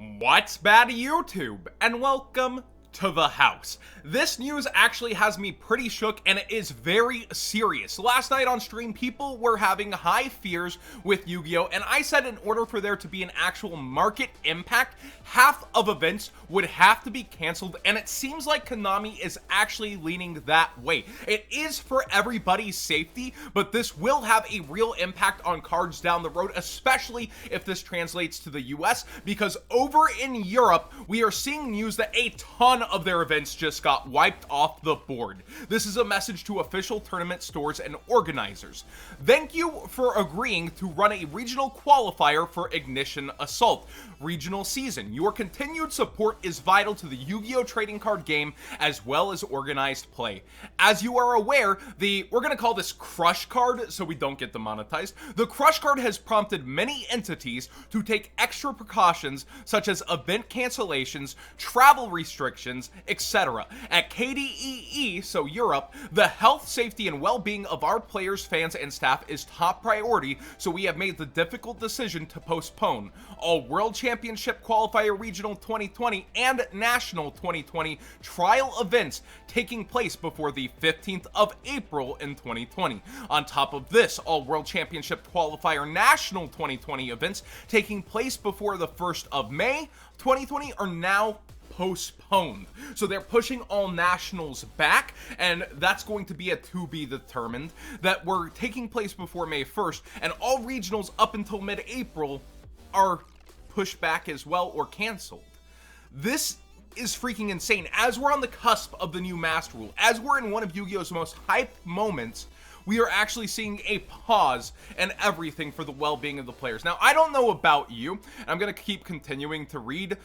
What's bad YouTube? And welcome to the house. This news actually has me pretty shook, and it is very serious. Last night on stream, people were having high fears with Yu-Gi-Oh! And I said in order for there to be an actual market impact, half of events would have to be canceled, and it seems like Konami is actually leaning that way. It is for everybody's safety, but this will have a real impact on cards down the road, especially if this translates to the US, because over in Europe, we are seeing news that a ton of their events just got wiped off the board. This is a message to official tournament stores and organizers. Thank you for agreeing to run a regional qualifier for Ignition Assault regional season. Your continued support is vital to the Yu-Gi-Oh! Trading card game as well as organized play. As you are aware, we're gonna call this Crush card so we don't get demonetized. The Crush card has prompted many entities to take extra precautions such as event cancellations, travel restrictions, etc. At KDEE, so Europe, the health, safety, and well-being of our players, fans, and staff is top priority, so we have made the difficult decision to postpone all World Championship Qualifier Regional 2020 and National 2020 trial events taking place before the 15th of April in 2020. On top of this, all World Championship Qualifier National 2020 events taking place before the 1st of May 2020 are now postponed. So they're pushing all nationals back, and that's going to be a to be determined, that were taking place before May 1st, and all regionals up until mid-April are pushed back as well or canceled. This is freaking insane. As we're on the cusp of the new Master Rule, as we're in one of Yu-Gi-Oh's most hyped moments, we are actually seeing a pause and everything for the well-being of the players. Now, I don't know about you, and I'm going to keep continuing to read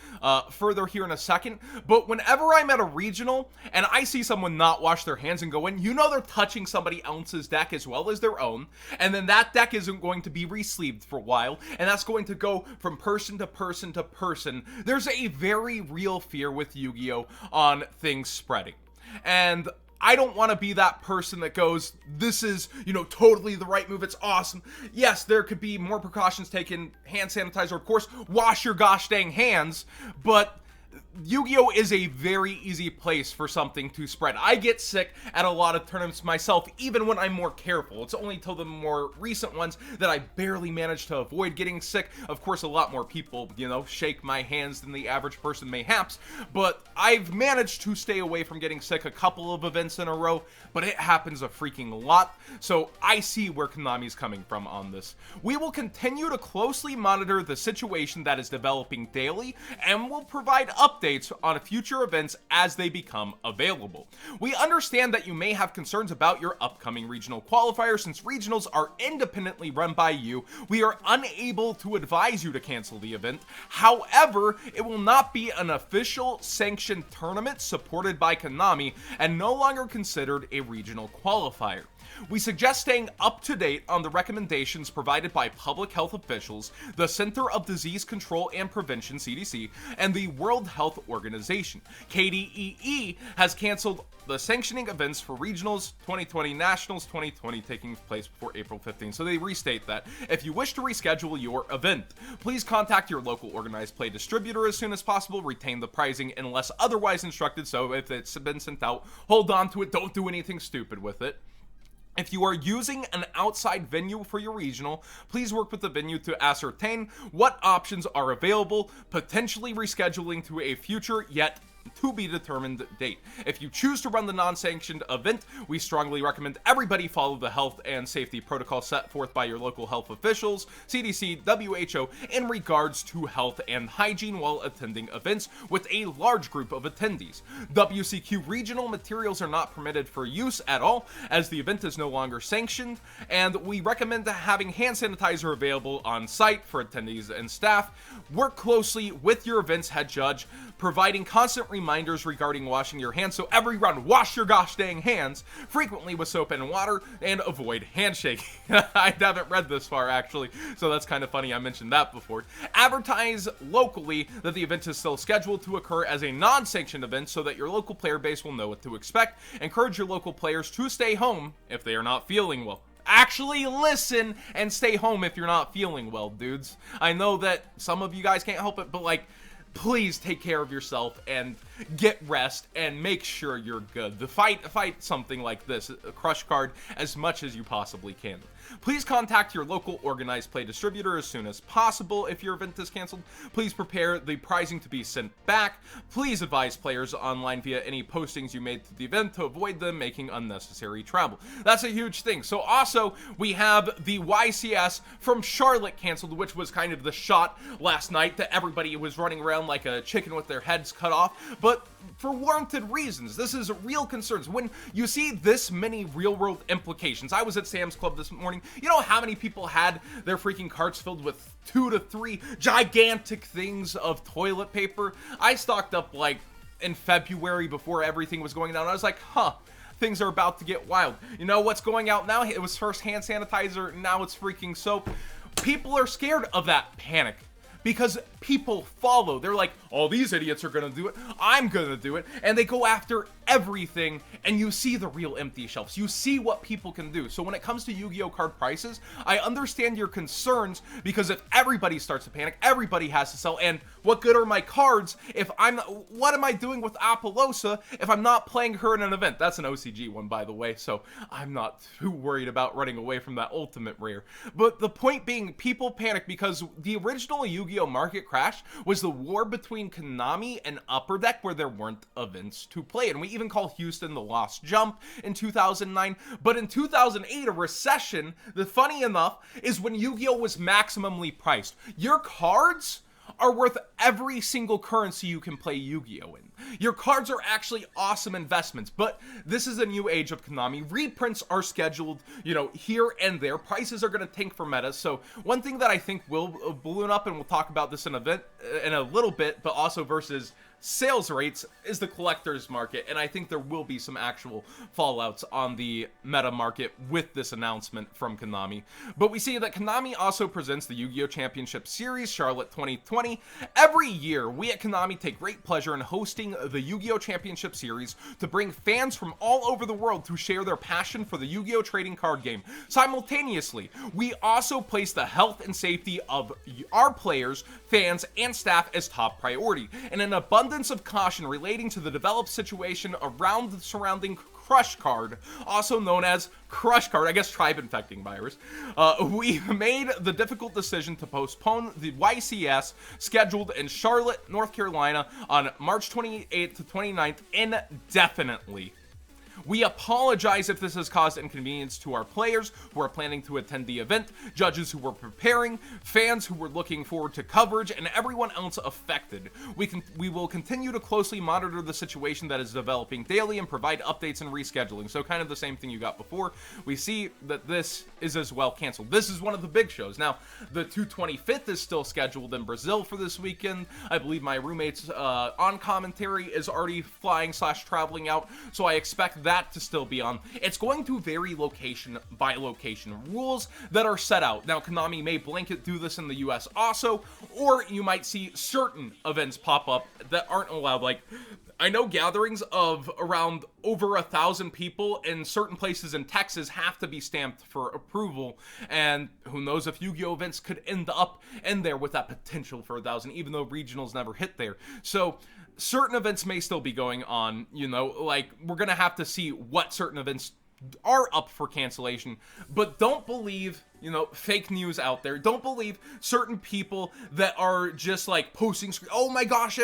further here in a second, but whenever I'm at a regional and I see someone not wash their hands and go in, you know they're touching somebody else's deck as well as their own, and then that deck isn't going to be re-sleeved for a while, and that's going to go from person to person to person. There's a very real fear with Yu-Gi-Oh! On things spreading. And I don't want to be that person that goes, this is, totally the right move, it's awesome. Yes, there could be more precautions taken, hand sanitizer, of course, wash your gosh dang hands, but Yu-Gi-Oh! Is a very easy place for something to spread. I get sick at a lot of tournaments myself, even when I'm more careful. It's only till the more recent ones that I barely manage to avoid getting sick. Of course, a lot more people, shake my hands than the average person mayhaps, but I've managed to stay away from getting sick a couple of events in a row, but it happens a freaking lot, so I see where Konami's coming from on this. We will continue to closely monitor the situation that is developing daily, and will provide updates on future events as they become available. We understand that you may have concerns about your upcoming regional qualifier. Since regionals are independently run by you, we are unable to advise you to cancel the event. However, it will not be an official sanctioned tournament supported by Konami and no longer considered a regional qualifier. We suggest staying up to date on the recommendations provided by public health officials, the Center of Disease Control and Prevention (CDC), and the World Health Organization. KDEE has canceled the sanctioning events for regionals 2020, nationals 2020 taking place before April 15th. So they restate that if you wish to reschedule your event, please contact your local organized play distributor as soon as possible. Retain the pricing unless otherwise instructed. So if it's been sent out, hold on to it. Don't do anything stupid with it. If you are using an outside venue for your regional, please work with the venue to ascertain what options are available, potentially rescheduling to a future yet to be determined date. If you choose to run the non-sanctioned event, we strongly recommend everybody follow the health and safety protocol set forth by your local health officials, CDC, WHO, in regards to health and hygiene while attending events with a large group of attendees. WCQ regional materials are not permitted for use at all, as the event is no longer sanctioned, and we recommend having hand sanitizer available on site for attendees and staff. Work closely with your event's head judge, providing constant reminders regarding washing your hands. So every round, wash your gosh dang hands frequently with soap and water, and avoid handshaking. I haven't read this far actually, so that's kind of funny I mentioned that before. Advertise locally that the event is still scheduled to occur as a non-sanctioned event so that your local player base will know what to expect. Encourage your local players to stay home if they are not feeling well. Actually listen and stay home if you're not feeling well, dudes. I know that some of you guys can't help it, but please take care of yourself and get rest and make sure you're good. Fight something like this, a crush card, as much as you possibly can. Please contact your local organized play distributor as soon as possible if your event is canceled. Please prepare the prizing to be sent back. Please advise players online via any postings you made to the event to avoid them making unnecessary travel. That's a huge thing. So also, we have the YCS from Charlotte canceled, which was kind of the shot last night that everybody was running around like a chicken with their heads cut off, but for warranted reasons. This is real concerns. When you see this many real-world implications, I was at Sam's Club this morning. You know how many people had their freaking carts filled with 2 to 3 gigantic things of toilet paper? I stocked up like in February before everything was going down. I was like, things are about to get wild. You know what's going out now? It was first hand sanitizer, now it's freaking soap. People are scared of that panic because people follow. They're like, oh, these idiots are gonna do it, I'm gonna do it, and they go after everything, and you see the real empty shelves. You see what people can do. So when it comes to Yu-Gi-Oh card prices, I understand your concerns, because if everybody starts to panic, everybody has to sell, and what good are my cards if what am I doing with Apollosa if I'm not playing her in an event? That's an OCG one, by the way, so I'm not too worried about running away from that ultimate rare. But the point being, people panic because the original Yu-Gi-Oh market crash was the war between Konami and Upper Deck, where there weren't events to play, and we even call Houston the lost jump in 2009. But in 2008, a recession, the funny enough, is when Yu-Gi-Oh was maximally priced. Your cards are worth every single currency you can play Yu-Gi-Oh in. Your cards are actually awesome investments, but this is a new age of Konami. Reprints are scheduled, here and there. Prices are going to tank for meta. So one thing that I think will balloon up, and we'll talk about this in a little bit, but also versus sales rates, is the collector's market, and I think there will be some actual fallouts on the meta market with this announcement from Konami. But we see that Konami also presents the Yu-Gi-Oh! Championship Series Charlotte 2020. Every year, we at Konami take great pleasure in hosting the Yu-Gi-Oh! Championship Series to bring fans from all over the world to share their passion for the Yu-Gi-Oh! Trading card game. Simultaneously, we also place the health and safety of our players, fans, and staff as top priority, and an abundance of caution relating to the developed situation around the surrounding Crush card, also known as Crush card, I guess tribe infecting virus. We made the difficult decision to postpone the YCS scheduled in Charlotte, North Carolina on March 28th to 29th indefinitely. We apologize if this has caused inconvenience to our players who are planning to attend the event, judges who were preparing, fans who were looking forward to coverage, and everyone else affected. We will continue to closely monitor the situation that is developing daily and provide updates and rescheduling. So kind of the same thing you got before. We see that this is as well canceled. This is one of the big shows. Now, the 225th is still scheduled in Brazil for this weekend. I believe my roommate's on commentary is already flying/traveling out, so I expect that to still be on. It's going to vary location by location. Rules that are set out. Now, Konami may blanket do this in the US also, or you might see certain events pop up that aren't allowed. Like, I know gatherings of around over 1,000 people in certain places in Texas have to be stamped for approval, and who knows if Yu-Gi-Oh! Events could end up in there with that potential for 1,000, even though regionals never hit there. So certain events may still be going on, like we're gonna have to see what certain events are up for cancellation. But don't believe, fake news out there. Don't believe certain people that are just like posting, oh my gosh,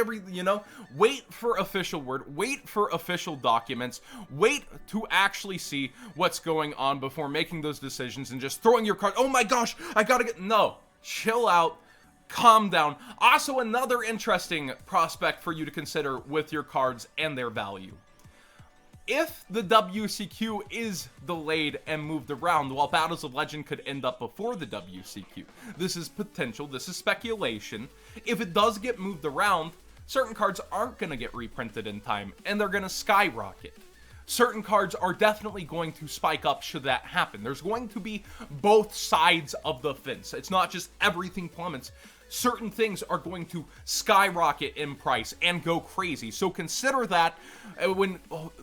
wait for official word, wait for official documents, wait to actually see what's going on before making those decisions and just throwing your card, oh my gosh, no, chill out. Calm down. Also, another interesting prospect for you to consider with your cards and their value. If the WCQ is delayed and moved around, while Battles of Legend could end up before the WCQ, this is potential, this is speculation. If it does get moved around, certain cards aren't going to get reprinted in time, and they're going to skyrocket. Certain cards are definitely going to spike up should that happen. There's going to be both sides of the fence. It's not just everything plummets. certain things are going to skyrocket in price and go crazy. So consider that when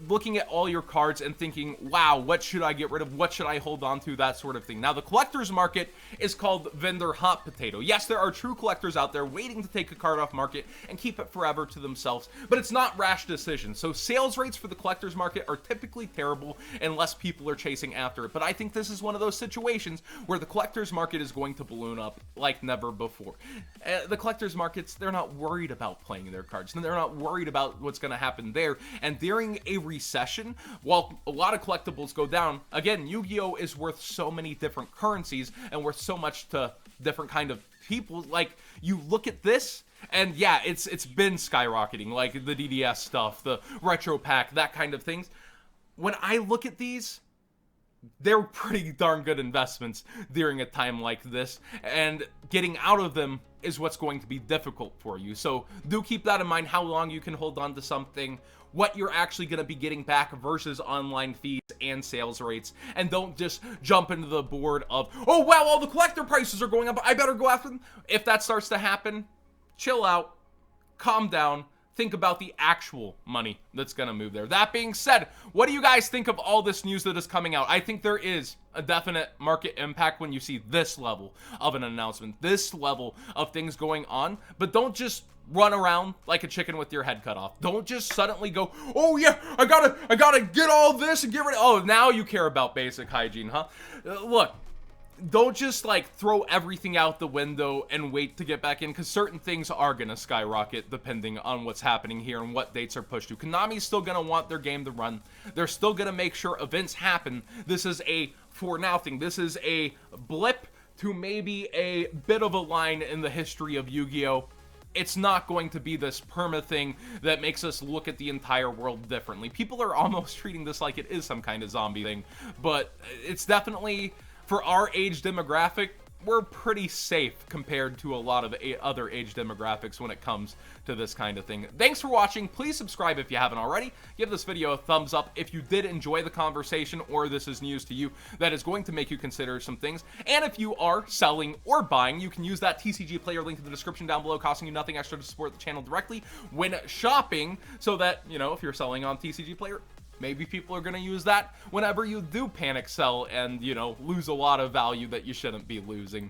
looking at all your cards and thinking, wow, what should I get rid of? What should I hold on to? That sort of thing. Now, the collector's market is called vendor hot potato. Yes, there are true collectors out there waiting to take a card off market and keep it forever to themselves, but it's not rash decisions. So sales rates for the collector's market are typically terrible unless people are chasing after it. But I think this is one of those situations where the collector's market is going to balloon up like never before. The collector's markets, they're not worried about playing their cards, and they're not worried about what's going to happen there. And during a recession, while a lot of collectibles go down, again, Yu-Gi-Oh is worth so many different currencies and worth so much to different kind of people. Like, you look at this, and yeah, it's been skyrocketing, like the DDS stuff, the retro pack, that kind of things. When I look at these, they're pretty darn good investments during a time like this, and getting out of them is what's going to be difficult for you. So do keep that in mind, how long you can hold on to something, what you're actually going to be getting back versus online fees and sales rates, and don't just jump into the board of, oh wow, all the collector prices are going up, I better go after them. If that starts to happen, chill out, calm down, think about the actual money that's gonna move there. That being said, what do you guys think of all this news that is coming out? I think there is a definite market impact when you see this level of an announcement, this level of things going on, but don't just run around like a chicken with your head cut off. Don't just suddenly go, oh yeah, I gotta get all this and get rid of, oh, now you care about basic hygiene, huh? Look, don't just like throw everything out the window and wait to get back in, because certain things are gonna skyrocket depending on what's happening here and what dates are pushed to. Konami's still gonna want their game to run. They're still gonna make sure events happen. This is a for now thing. This is a blip to maybe a bit of a line in the history of Yu-Gi-Oh! It's not going to be this perma thing that makes us look at the entire world differently. People are almost treating this like it is some kind of zombie thing, but it's definitely, for our age demographic, we're pretty safe compared to a lot of other age demographics when it comes to this kind of thing. Thanks for watching. Please subscribe if you haven't already. Give this video a thumbs up if you did enjoy the conversation or this is news to you that is going to make you consider some things. And if you are selling or buying, you can use that TCG player link in the description down below, costing you nothing extra to support the channel directly when shopping, so that, you know, if you're selling on TCG player, maybe people are going to use that whenever you do panic sell and, you know, lose a lot of value that you shouldn't be losing.